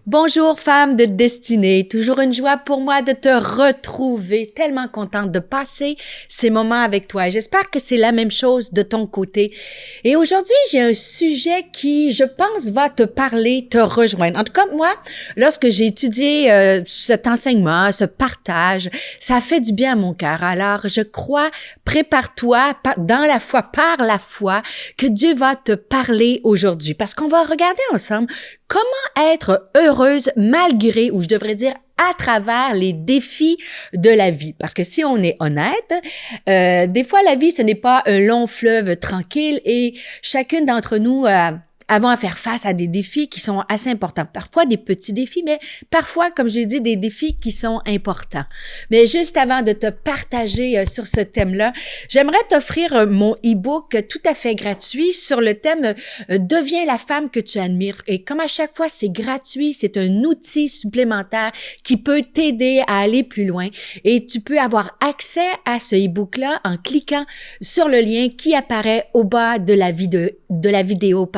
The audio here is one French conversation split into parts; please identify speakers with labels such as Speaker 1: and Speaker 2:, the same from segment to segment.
Speaker 1: Bonjour femme de destinée, toujours une joie pour moi de te retrouver, tellement contente de passer ces moments avec toi. J'espère que c'est la même chose de ton côté. Et aujourd'hui, j'ai un sujet qui, je pense, va te parler, te rejoindre. En tout cas, moi, lorsque j'ai étudié cet enseignement, ce partage, ça a fait du bien à mon cœur. Alors, je crois, prépare-toi dans la foi, par la foi, que Dieu va te parler aujourd'hui. Parce qu'on va regarder ensemble comment être heureuse malgré, ou je devrais dire à travers les défis de la vie. Parce que si on est honnête, des fois la vie, ce n'est pas un long fleuve tranquille et chacune d'entre nous avons à faire face à des défis qui sont assez importants. Parfois des petits défis, mais parfois, comme j'ai dit, des défis qui sont importants. Mais juste avant de te partager sur ce thème-là, j'aimerais t'offrir mon e-book tout à fait gratuit sur le thème « Deviens la femme que tu admires ». Et comme à chaque fois, c'est gratuit, c'est un outil supplémentaire qui peut t'aider à aller plus loin. Et tu peux avoir accès à ce e-book-là en cliquant sur le lien qui apparaît au bas de la vidéo.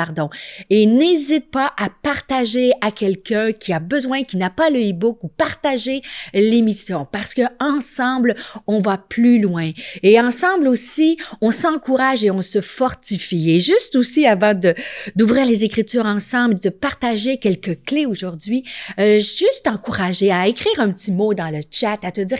Speaker 1: Et n'hésite pas à partager à quelqu'un qui a besoin, qui n'a pas le e-book, ou partager l'émission parce que ensemble, on va plus loin. Et ensemble aussi, on s'encourage et on se fortifie. Et juste aussi avant d'ouvrir les Écritures ensemble, de partager quelques clés aujourd'hui, juste t'encourager à écrire un petit mot dans le chat, à te dire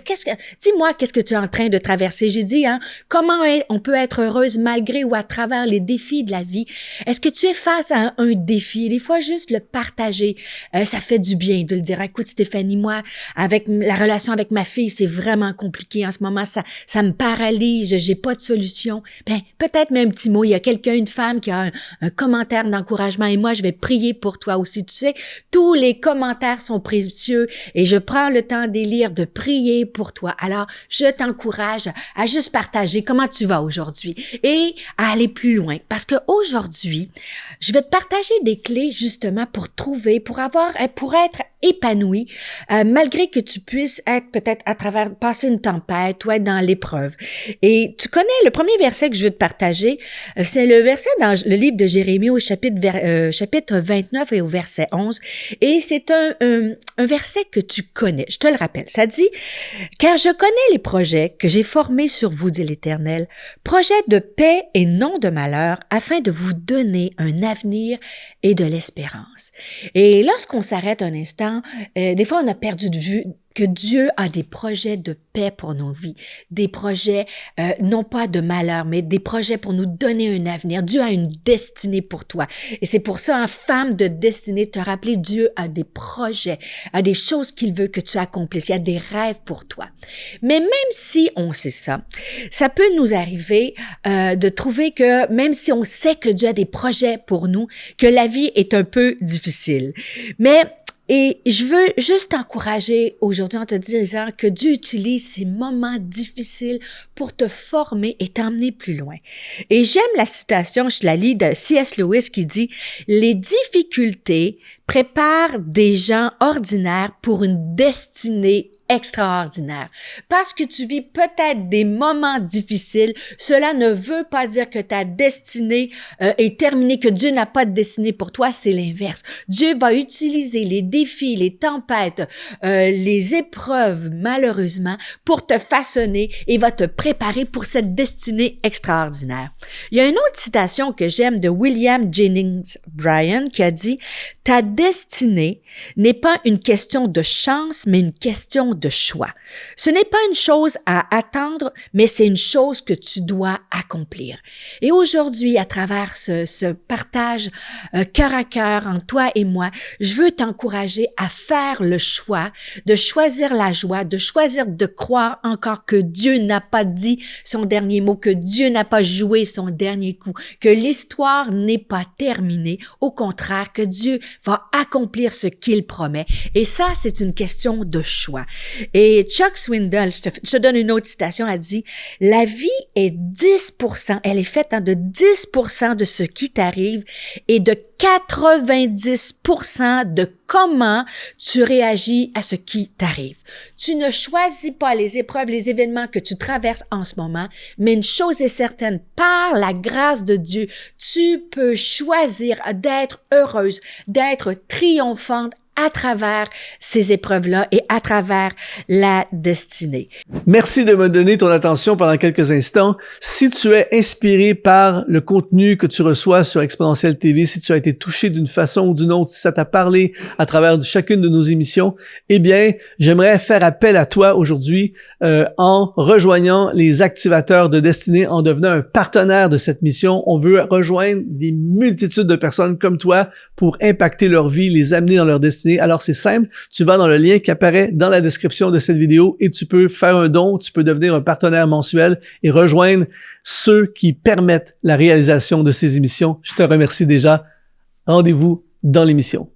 Speaker 1: dis-moi qu'est-ce que tu es en train de traverser. J'ai dit, comment on peut être heureuse malgré ou à travers les défis de la vie. Est-ce que tu es face à un défi? Et des fois, juste le partager, ça fait du bien de le dire. Écoute, Stéphanie, moi, avec la relation avec ma fille, c'est vraiment compliqué en ce moment. Ça me paralyse. J'ai pas de solution. Ben, peut-être même un petit mot. Il y a quelqu'un, une femme qui a un commentaire d'encouragement et moi, je vais prier pour toi aussi. Tu sais, tous les commentaires sont précieux et je prends le temps de les lire, de prier pour toi. Alors, je t'encourage à juste partager comment tu vas aujourd'hui et à aller plus loin. Parce que aujourd'hui, je vais te partager des clés justement pour être épanoui, malgré que tu puisses être peut-être passer une tempête ou être dans l'épreuve. Et tu connais le premier verset que je veux te partager, c'est le verset dans le livre de Jérémie au chapitre 29 et au verset 11. Et c'est un verset que tu connais, je te le rappelle. Ça dit, « Car je connais les projets que j'ai formés sur vous, dit l'Éternel, projets de paix et non de malheur, afin de vous donner un avenir et de l'espérance. » Et lorsqu'on s'arrête un instant, des fois, on a perdu de vue que Dieu a des projets de paix pour nos vies, des projets non pas de malheur, mais des projets pour nous donner un avenir. Dieu a une destinée pour toi. Et c'est pour ça, en femme de destinée, te rappeler, Dieu a des projets, a des choses qu'il veut que tu accomplisses. Il y a des rêves pour toi. Mais même si on sait ça, ça peut nous arriver de trouver que même si on sait que Dieu a des projets pour nous, que la vie est un peu difficile. Et je veux juste t'encourager aujourd'hui en te disant que Dieu utilise ces moments difficiles pour te former et t'emmener plus loin. Et j'aime la citation, je la lis de C.S. Lewis qui dit « Les difficultés préparent des gens ordinaires pour une destinée extraordinaire. » Parce que tu vis peut-être des moments difficiles, cela ne veut pas dire que ta destinée est terminée, que Dieu n'a pas de destinée pour toi, c'est l'inverse. Dieu va utiliser les défis, les tempêtes, les épreuves, malheureusement, pour te façonner et va te préparer pour cette destinée extraordinaire. Il y a une autre citation que j'aime de William Jennings Bryan qui a dit « Ta destinée n'est pas une question de chance, mais une question de choix. Ce n'est pas une chose à attendre, mais c'est une chose que tu dois accomplir. » Et aujourd'hui, à travers ce partage cœur à cœur entre toi et moi, je veux t'encourager à faire le choix de choisir la joie, de choisir de croire encore que Dieu n'a pas dit son dernier mot, que Dieu n'a pas joué son dernier coup, que l'histoire n'est pas terminée. Au contraire, que Dieu va accomplir ce qu'il promet. Et ça, c'est une question de choix. Et Chuck Swindoll, je te donne une autre citation, elle dit « La vie est 10%, elle est faite de 10% de ce qui t'arrive et de 90% de comment tu réagis à ce qui t'arrive. Tu ne choisis pas les épreuves, les événements que tu traverses en ce moment, mais une chose est certaine, par la grâce de Dieu, tu peux choisir d'être heureuse, d'être triomphante à travers ces épreuves-là et à travers la destinée.
Speaker 2: Merci de me donner ton attention pendant quelques instants. Si tu es inspiré par le contenu que tu reçois sur Exponentiel TV, si tu as été touché d'une façon ou d'une autre, si ça t'a parlé à travers chacune de nos émissions, eh bien, j'aimerais faire appel à toi aujourd'hui en rejoignant les activateurs de destinée, en devenant un partenaire de cette mission. On veut rejoindre des multitudes de personnes comme toi pour impacter leur vie, les amener dans leur destinée. Alors, c'est simple. Tu vas dans le lien qui apparaît dans la description de cette vidéo et tu peux faire un don, tu peux devenir un partenaire mensuel et rejoindre ceux qui permettent la réalisation de ces émissions. Je te remercie déjà. Rendez-vous dans l'émission.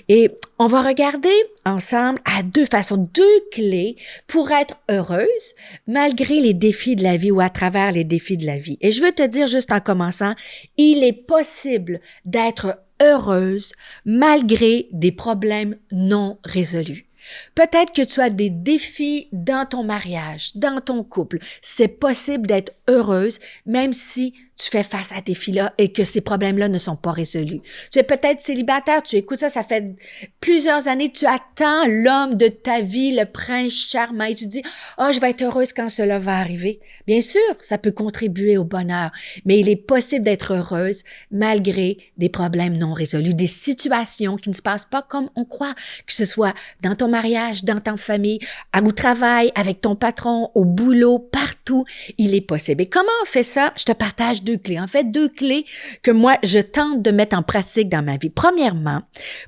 Speaker 1: Et on va regarder ensemble à deux façons, deux clés pour être heureuse malgré les défis de la vie ou à travers les défis de la vie. Et je veux te dire juste en commençant, il est possible d'être heureuse malgré des problèmes non résolus. Peut-être que tu as des défis dans ton mariage, dans ton couple. C'est possible d'être heureuse même si tu fais face à des défis-là et que ces problèmes-là ne sont pas résolus. Tu es peut-être célibataire, tu écoutes ça fait plusieurs années, tu attends l'homme de ta vie, le prince charmant, et tu dis « Ah, je vais être heureuse quand cela va arriver. » Bien sûr, ça peut contribuer au bonheur, mais il est possible d'être heureuse malgré des problèmes non résolus, des situations qui ne se passent pas comme on croit, que ce soit dans ton mariage, dans ta famille, au travail, avec ton patron, au boulot, partout, il est possible. Et comment on fait ça? Je te partage deux clés. En fait, deux clés que moi, je tente de mettre en pratique dans ma vie. Premièrement,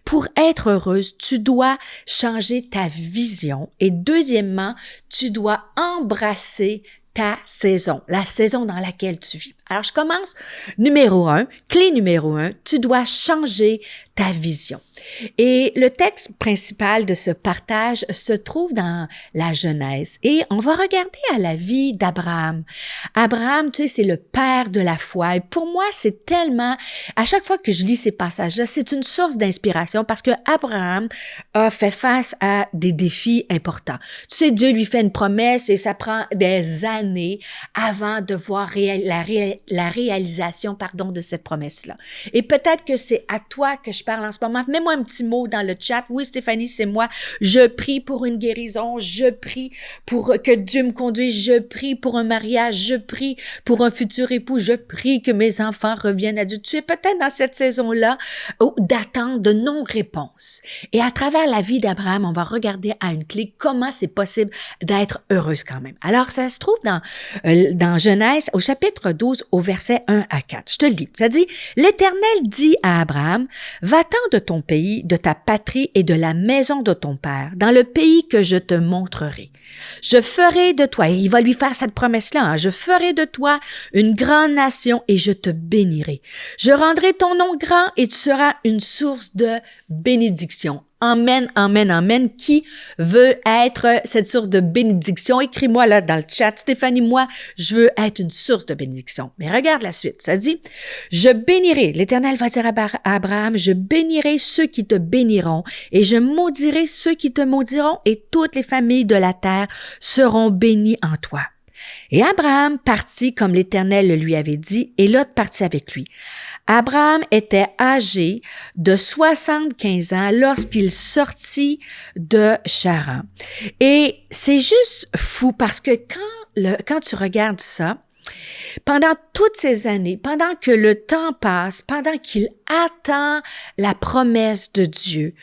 Speaker 1: pour être heureuse, tu dois changer ta vision. Et deuxièmement, tu dois embrasser ta saison, la saison dans laquelle tu vis. Alors, je commence. Clé numéro 1, tu dois changer ta vision. Et le texte principal de ce partage se trouve dans la Genèse. Et on va regarder à la vie d'Abraham. Abraham, tu sais, c'est le père de la foi. Et pour moi, c'est tellement, à chaque fois que je lis ces passages-là, c'est une source d'inspiration parce que Abraham a fait face à des défis importants. Tu sais, Dieu lui fait une promesse et ça prend des années avant de voir la réalisation, de cette promesse-là. Et peut-être que c'est à toi que je parle en ce moment. Mets-moi un petit mot dans le chat. Oui, Stéphanie, c'est moi. Je prie pour une guérison. Je prie pour que Dieu me conduise. Je prie pour un mariage. Je prie pour un futur époux. Je prie que mes enfants reviennent à Dieu. Tu es peut-être dans cette saison-là d'attente, de non-réponse. Et à travers la vie d'Abraham, on va regarder à une clé comment c'est possible d'être heureuse quand même. Alors, ça se trouve dans Genèse, au chapitre 12, au verset 1 à 4. Je te le lis. Ça dit, « L'Éternel dit à Abraham, va-t'en de ton pays, de ta patrie et de la maison de ton père, dans le pays que je te montrerai. Je ferai de toi, et il va lui faire cette promesse-là, je ferai de toi une grande nation et je te bénirai. Je rendrai ton nom grand et tu seras une source de bénédiction. » Amen, amen, amen. Qui veut être cette source de bénédiction? Écris-moi là dans le chat. Stéphanie, moi, je veux être une source de bénédiction. Mais regarde la suite. Ça dit, je bénirai, l'Éternel va dire à Abraham, je bénirai ceux qui te béniront et je maudirai ceux qui te maudiront et toutes les familles de la terre seront bénies en toi. Et Abraham partit comme l'Éternel le lui avait dit et Lot partit avec lui. Abraham était âgé de 75 ans lorsqu'il sortit de Charan. Et c'est juste fou parce que quand tu regardes ça, pendant toutes ces années, pendant que le temps passe, pendant qu'il attend la promesse de Dieu,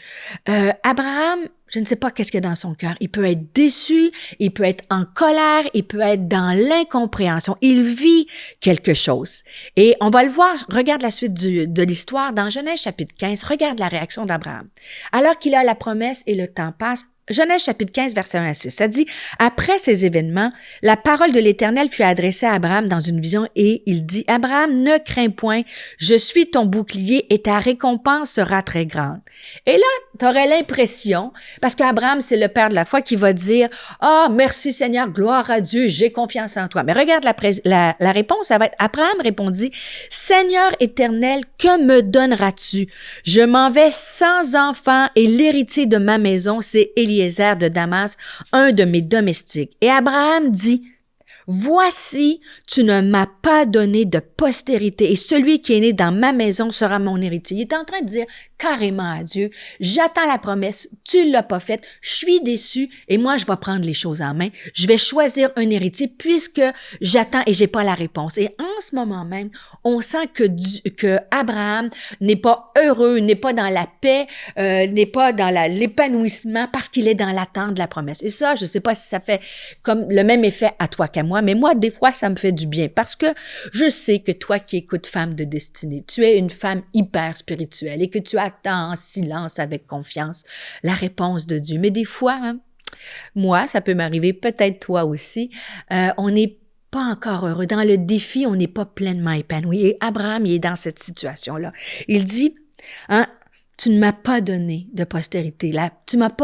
Speaker 1: Abraham, je ne sais pas qu'est-ce qu'il y a dans son cœur. Il peut être déçu, il peut être en colère, il peut être dans l'incompréhension. Il vit quelque chose. Et on va le voir, regarde la suite de l'histoire dans Genèse chapitre 15, regarde la réaction d'Abraham. Alors qu'il a la promesse et le temps passe, Genèse chapitre 15, verset 1 à 6, ça dit « Après ces événements, la parole de l'Éternel fut adressée à Abraham dans une vision et il dit « Abraham, ne crains point, je suis ton bouclier et ta récompense sera très grande. » Et là, tu aurais l'impression, parce qu'Abraham, c'est le père de la foi qui va dire « Ah, merci Seigneur, gloire à Dieu, j'ai confiance en toi. » Mais regarde la réponse, ça va être « Abraham répondit « Seigneur éternel, que me donneras-tu? Je m'en vais sans enfant et l'héritier de ma maison, c'est Eliezer de Damas, un de mes domestiques. » Et Abraham dit, « Voici, tu ne m'as pas donné de postérité et celui qui est né dans ma maison sera mon héritier. Il est en train de dire carrément à Dieu, j'attends la promesse, tu l'as pas faite, je suis déçu et moi je vais prendre les choses en main. Je vais choisir un héritier puisque j'attends et j'ai pas la réponse. Et en ce moment même, on sent que Abraham n'est pas heureux, n'est pas dans la paix, n'est pas dans l'épanouissement parce qu'il est dans l'attente de la promesse. Et ça, je sais pas si ça fait comme le même effet à toi qu'à moi, mais moi, des fois, ça me fait du bien parce que je sais que toi qui écoutes Femme de destinée, tu es une femme hyper spirituelle et que tu attends en silence avec confiance la réponse de Dieu. Mais des fois, hein, moi, ça peut m'arriver, peut-être toi aussi, on n'est pas encore heureux. Dans le défi, on n'est pas pleinement épanoui. Et Abraham, il est dans cette situation-là. Il dit, hein, tu ne m'as pas donné de postérité.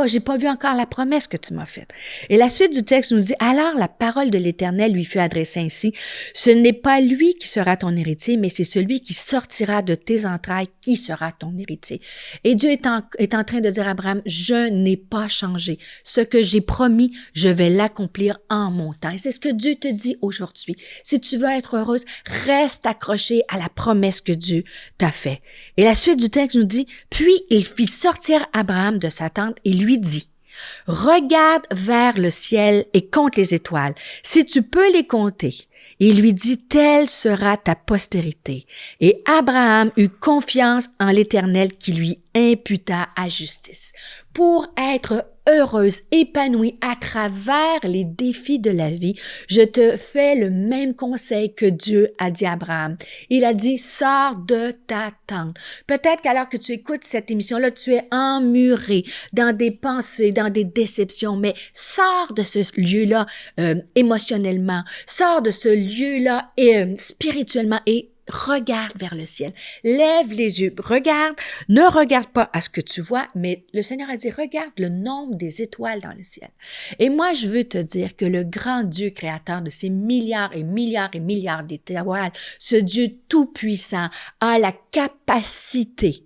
Speaker 1: J'ai pas vu encore la promesse que tu m'as faite. Et la suite du texte nous dit, alors la parole de l'Éternel lui fut adressée ainsi, ce n'est pas lui qui sera ton héritier, mais c'est celui qui sortira de tes entrailles qui sera ton héritier. Et Dieu est en train de dire à Abraham, je n'ai pas changé. Ce que j'ai promis, je vais l'accomplir en mon temps. Et c'est ce que Dieu te dit aujourd'hui. Si tu veux être heureuse, reste accroché à la promesse que Dieu t'a faite. Et la suite du texte nous dit, puis il fit sortir Abraham de sa tente et lui dit, « Regarde vers le ciel et compte les étoiles, si tu peux les compter. » Il lui dit, « Telle sera ta postérité. » Et Abraham eut confiance en l'Éternel qui lui imputa à justice. Pour être heureuse, épanouie à travers les défis de la vie, je te fais le même conseil que Dieu a dit à Abraham. Il a dit, sors de ta tente. Peut-être qu'alors que tu écoutes cette émission-là, tu es emmuré dans des pensées, dans des déceptions, mais sors de ce lieu-là émotionnellement, sors de ce lieu-là spirituellement et regarde vers le ciel. Lève les yeux. Regarde. Ne regarde pas à ce que tu vois, mais le Seigneur a dit, regarde le nombre des étoiles dans le ciel. Et moi, je veux te dire que le grand Dieu créateur de ces milliards et milliards et milliards d'étoiles, ce Dieu tout-puissant a la capacité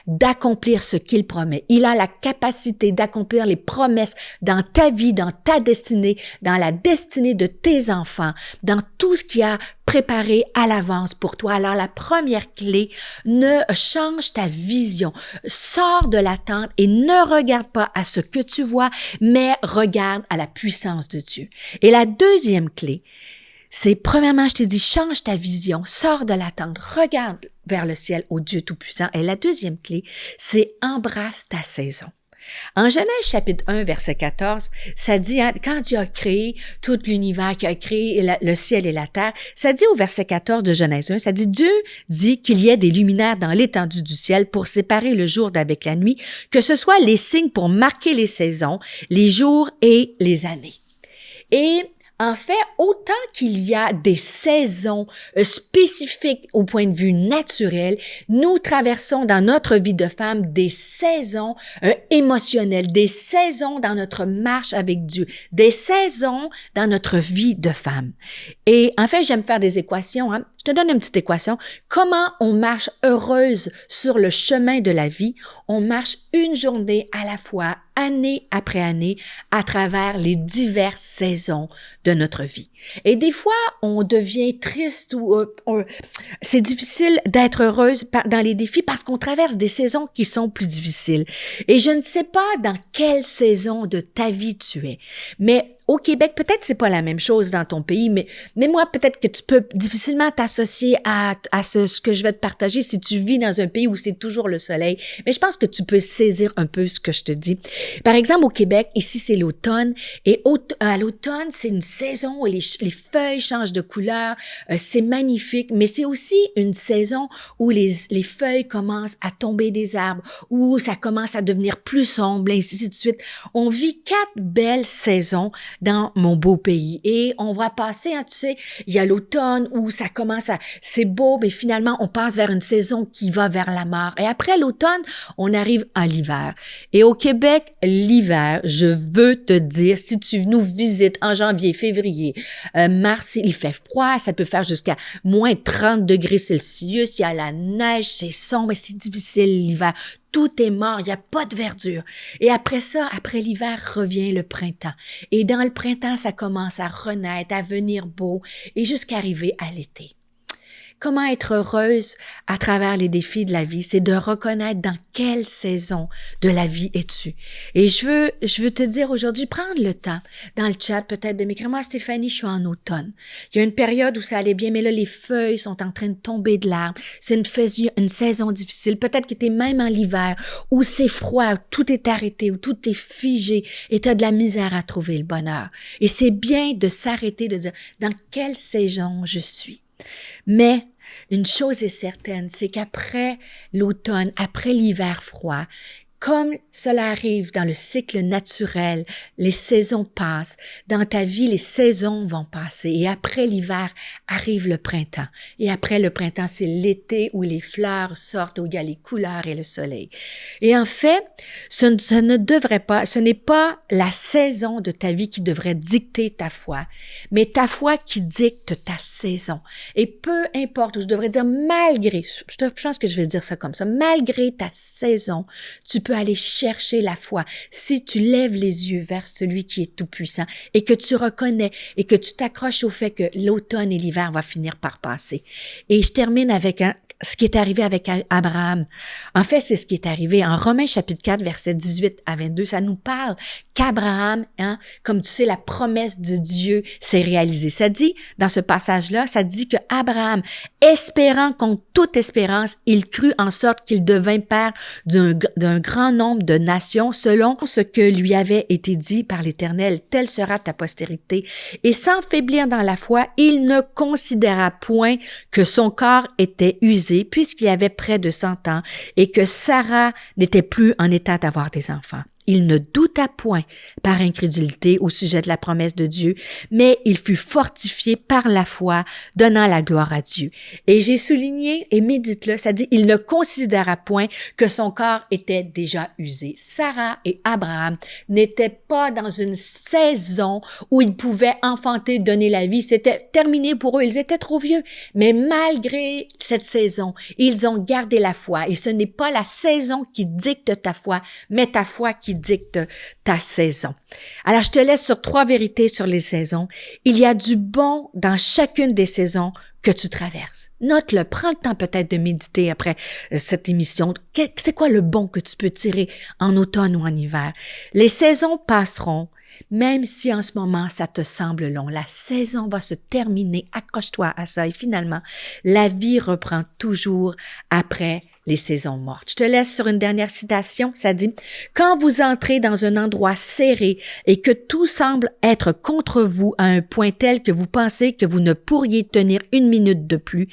Speaker 1: d'accomplir ce qu'il promet. Il a la capacité d'accomplir les promesses dans ta vie, dans ta destinée, dans la destinée de tes enfants, dans tout ce qu'il a préparé à l'avance pour toi. Alors la première clé, ne change ta vision. Sors de l'attente et ne regarde pas à ce que tu vois, mais regarde à la puissance de Dieu. Et la deuxième clé, c'est premièrement, je t'ai dit, change ta vision, sors de l'attente, regarde vers le ciel au Dieu Tout-Puissant. Et la deuxième clé, c'est embrasse ta saison. En Genèse chapitre 1, verset 14, ça dit, hein, quand Dieu a créé tout l'univers, qu'il a créé le ciel et la terre, ça dit au verset 14 de Genèse 1, ça dit, Dieu dit qu'il y ait des luminaires dans l'étendue du ciel pour séparer le jour d'avec la nuit, que ce soit les signes pour marquer les saisons, les jours et les années. Et en fait, autant qu'il y a des saisons spécifiques au point de vue naturel, nous traversons dans notre vie de femme des saisons émotionnelles, des saisons dans notre marche avec Dieu, des saisons dans notre vie de femme. Et en fait, j'aime faire des équations. Hein. Je te donne une petite équation. Comment on marche heureuse sur le chemin de la vie? On marche une journée à la fois, année après année, à travers les diverses saisons de notre vie. Et des fois, on devient triste ou c'est difficile d'être heureuse dans les défis parce qu'on traverse des saisons qui sont plus difficiles. Et je ne sais pas dans quelle saison de ta vie tu es, mais au Québec, peut-être c'est pas la même chose dans ton pays, mais moi, peut-être que tu peux difficilement t'associer à ce que je vais te partager si tu vis dans un pays où c'est toujours le soleil. Mais je pense que tu peux saisir un peu ce que je te dis. Par exemple, au Québec, ici, c'est l'automne. Et à l'automne, c'est une saison où les feuilles changent de couleur. C'est magnifique. Mais c'est aussi une saison où les feuilles commencent à tomber des arbres, où ça commence à devenir plus sombre, et ainsi de suite. On vit 4 belles saisons dans mon beau pays. Et on va passer, hein, tu sais, il y a l'automne où ça commence c'est beau, mais finalement, on passe vers une saison qui va vers la mort. Et après l'automne, on arrive à l'hiver. Et au Québec, l'hiver, je veux te dire, si tu nous visites en janvier, février, mars, il fait froid, ça peut faire jusqu'à moins 30 degrés Celsius, il y a la neige, c'est sombre et c'est difficile l'hiver. tout est mort, il n'y a pas de verdure. Et après ça, après l'hiver, revient le printemps. Et dans le printemps, ça commence à renaître, à venir beau, et jusqu'à arriver à l'été. Comment être heureuse à travers les défis de la vie, c'est de reconnaître dans quelle saison de la vie es-tu. Et je veux te dire aujourd'hui, prendre le temps dans le chat peut-être de m'écrire, moi Stéphanie, je suis en automne. Il y a une période où ça allait bien, mais là les feuilles sont en train de tomber de l'arbre. C'est une saison difficile. Peut-être que tu es même en l'hiver, où c'est froid, où tout est arrêté, où tout est figé et tu as de la misère à trouver le bonheur. Et c'est bien de s'arrêter, de dire dans quelle saison je suis. Mais une chose est certaine, c'est qu'après l'automne, après l'hiver froid, comme cela arrive dans le cycle naturel, les saisons passent. Dans ta vie, les saisons vont passer. Et après l'hiver, arrive le printemps. Et après le printemps, c'est l'été où les fleurs sortent, où il y a les couleurs et le soleil. Et en fait, ce n'est pas la saison de ta vie qui devrait dicter ta foi, mais ta foi qui dicte ta saison. Et peu importe, ou je devrais dire malgré, je pense que je vais dire ça comme ça, malgré ta saison, tu peux aller chercher la foi si tu lèves les yeux vers celui qui est tout-puissant et que tu reconnais et que tu t'accroches au fait que l'automne et l'hiver vont finir par passer. Et je termine avec ce qui est arrivé avec Abraham. En fait, c'est ce qui est arrivé en Romains chapitre 4, versets 18 à 22. Ça nous parle qu'Abraham, comme tu sais, la promesse de Dieu s'est réalisée. Ça dit, dans ce passage-là, ça dit que Abraham, espérant contre toute espérance, il crut en sorte qu'il devint père d'un grand nombre de nations selon ce que lui avait été dit par l'Éternel. Telle sera ta postérité. Et sans faiblir dans la foi, il ne considéra point que son corps était usé puisqu'il avait près de 100 ans et que Sarah n'était plus en état d'avoir des enfants. Il ne douta point par incrédulité au sujet de la promesse de Dieu, mais il fut fortifié par la foi, donnant la gloire à Dieu. Et j'ai souligné, et médite-le, ça dit, il ne considéra point que son corps était déjà usé. Sarah et Abraham n'étaient pas dans une saison où ils pouvaient enfanter, donner la vie. C'était terminé pour eux, ils étaient trop vieux. Mais malgré cette saison, ils ont gardé la foi. Et ce n'est pas la saison qui dicte ta foi, mais ta foi qui dicte ta saison. Alors, je te laisse sur 3 vérités sur les saisons. Il y a du bon dans chacune des saisons que tu traverses. Note-le, prends le temps peut-être de méditer après cette émission. C'est quoi le bon que tu peux tirer en automne ou en hiver? Les saisons passeront, même si en ce moment ça te semble long. La saison va se terminer, accroche-toi à ça et finalement, la vie reprend toujours après les saisons mortes. Je te laisse sur une dernière citation, ça dit « Quand vous entrez dans un endroit serré et que tout semble être contre vous à un point tel que vous pensez que vous ne pourriez tenir 1 minute de plus,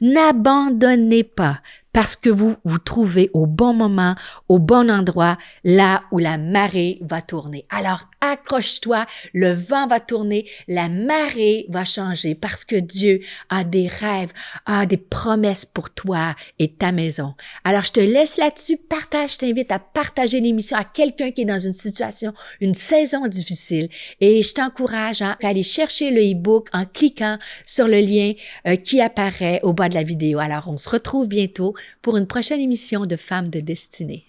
Speaker 1: n'abandonnez pas parce que vous vous trouvez au bon moment, au bon endroit, là où la marée va tourner. Alors, accroche-toi, le vent va tourner, la marée va changer parce que Dieu a des rêves, a des promesses pour toi et ta maison. Alors, je te laisse là-dessus, je t'invite à partager l'émission à quelqu'un qui est dans une situation, une saison difficile et je t'encourage à aller chercher le e-book en cliquant sur le lien qui apparaît au bas de la vidéo. Alors, on se retrouve bientôt pour une prochaine émission de Femmes de Destinée.